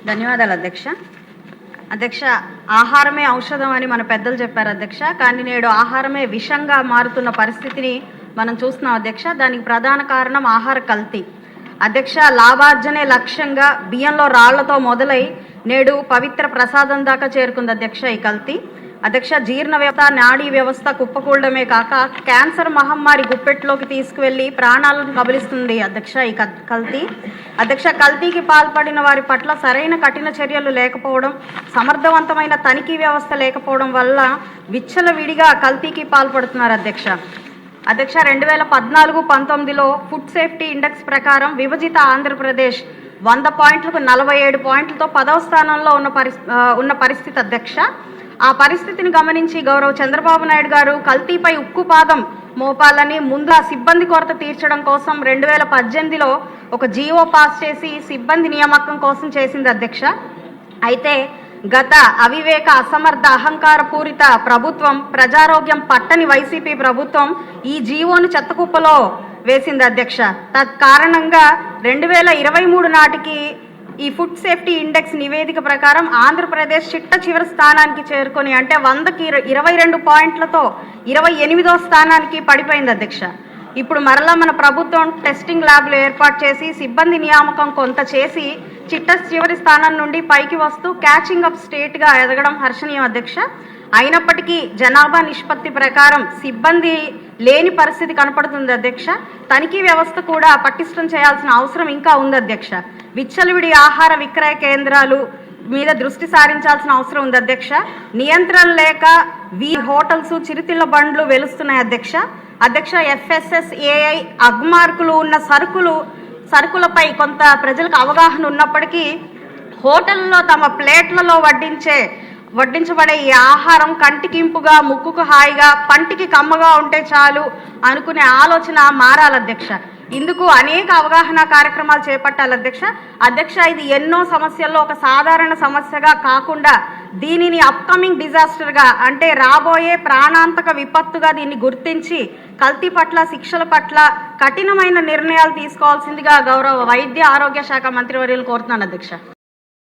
ధన్యవాదాలు అధ్యక్ష. అధ్యక్ష, ఆహారమే ఔషధం అని మన పెద్దలు చెప్పారు అధ్యక్ష. కానీ నేడు ఆహారమే విషంగా మారుతున్న పరిస్థితిని మనం చూస్తున్నాం అధ్యక్ష. దానికి ప్రధాన కారణం ఆహార కల్తీ అధ్యక్ష. లాభార్జనే లక్ష్యంగా బియ్యంలో రాళ్లతో మొదలై నేడు పవిత్ర ప్రసాదం దాకా చేరుకుంది అధ్యక్ష ఈ కల్తీ. అధ్యక్ష, జీర్ణ వ్యవస్థ, నాడీ వ్యవస్థ కుప్పకూడమే కాక క్యాన్సర్ మహమ్మారి గుప్పెట్లోకి తీసుకువెళ్లి ప్రాణాలను కబలిస్తుంది అధ్యక్ష ఈ కల్తీ. అధ్యక్ష, కల్తీకి పాల్పడిన వారి పట్ల సరైన కఠిన చర్యలు లేకపోవడం, సమర్థవంతమైన తనిఖీ వ్యవస్థ లేకపోవడం వల్ల విచ్చలవిడిగా కల్తీకి పాల్పడుతున్నారు అధ్యక్ష. అధ్యక్ష, 2014-19లో ఫుడ్ సేఫ్టీ ఇండెక్స్ ప్రకారం విభజిత ఆంధ్రప్రదేశ్ 100 పాయింట్లకు 47 పాయింట్లతో 10వ స్థానంలో ఉన్న పరిస్థితి అధ్యక్ష. ఆ పరిస్థితిని గమనించి గౌరవ చంద్రబాబు నాయుడు గారు కల్తీపై ఉక్కుపాదం మోపాలని ముందు సిబ్బంది కొరత తీర్చడం కోసం 2018లో ఒక జీవో పాస్ చేసి సిబ్బంది నియామకం కోసం చేసింది అధ్యక్ష. అయితే గత అవివేక, అసమర్థ, అహంకార పూరిత ప్రభుత్వం, ప్రజారోగ్యం పట్టని వైసీపీ ప్రభుత్వం ఈ జీవోను చెత్తకుప్పలో వేసింది అధ్యక్ష. తత్కారణంగా 2023 నాటికి ఈ ఫుడ్ సేఫ్టీ ఇండెక్స్ నివేదిక ప్రకారం ఆంధ్రప్రదేశ్ చిట్ట చివరి స్థానానికి చేరుకొని, అంటే 100కి 22 పాయింట్లతో 28వ స్థానానికి పడిపోయింది అధ్యక్ష. ఇప్పుడు మరలా మన ప్రభుత్వం టెస్టింగ్ ల్యాబ్లు ఏర్పాటు చేసి సిబ్బంది నియామకం కొంత చేసి చిట్ట చివరి స్థానం నుండి పైకి వస్తూ క్యాచింగ్ అప్ స్టేట్గా ఎదగడం హర్షణీయం అధ్యక్ష. అయినప్పటికీ జనాభా నిష్పత్తి ప్రకారం సిబ్బంది లేని పరిస్థితి కనపడుతుంది అధ్యక్ష. తనిఖీ వ్యవస్థ కూడా పటిష్టం చేయాల్సిన అవసరం ఇంకా ఉంది అధ్యక్ష. విచ్చలవిడి ఆహార విక్రయ కేంద్రాలు మీద దృష్టి సారించాల్సిన అవసరం ఉంది అధ్యక్ష. నియంత్రణ లేక హోటల్స్, చిరుతిళ్ళ బండ్లు వెలుస్తున్నాయి అధ్యక్ష. అధ్యక్ష, FSSAI అగ్మార్కులు ఉన్న సరుకులపై కొంత ప్రజలకు అవగాహన ఉన్నప్పటికీ హోటల్లో తమ ప్లేట్లలో వడ్డించబడే ఈ ఆహారం కంటికింపుగా, ముక్కుకు హాయిగా, పంటికి కమ్మగా ఉంటే చాలు అనుకునే ఆలోచన మారాలి అధ్యక్ష. ఇందుకు అనేక అవగాహన కార్యక్రమాలు చేపట్టాలి అధ్యక్ష. అధ్యక్ష, ఇది ఎన్నో సమస్యల్లో ఒక సాధారణ సమస్యగా కాకుండా దీనిని అప్కమింగ్ డిజాస్టర్గా, అంటే రాబోయే ప్రాణాంతక విపత్తుగా దీన్ని గుర్తించి కల్తీ పట్ల, శిక్షల పట్ల కఠినమైన నిర్ణయాలు తీసుకోవాల్సిందిగా గౌరవ వైద్య ఆరోగ్య శాఖ మంత్రివర్యులు కోరుతున్నాను అధ్యక్ష.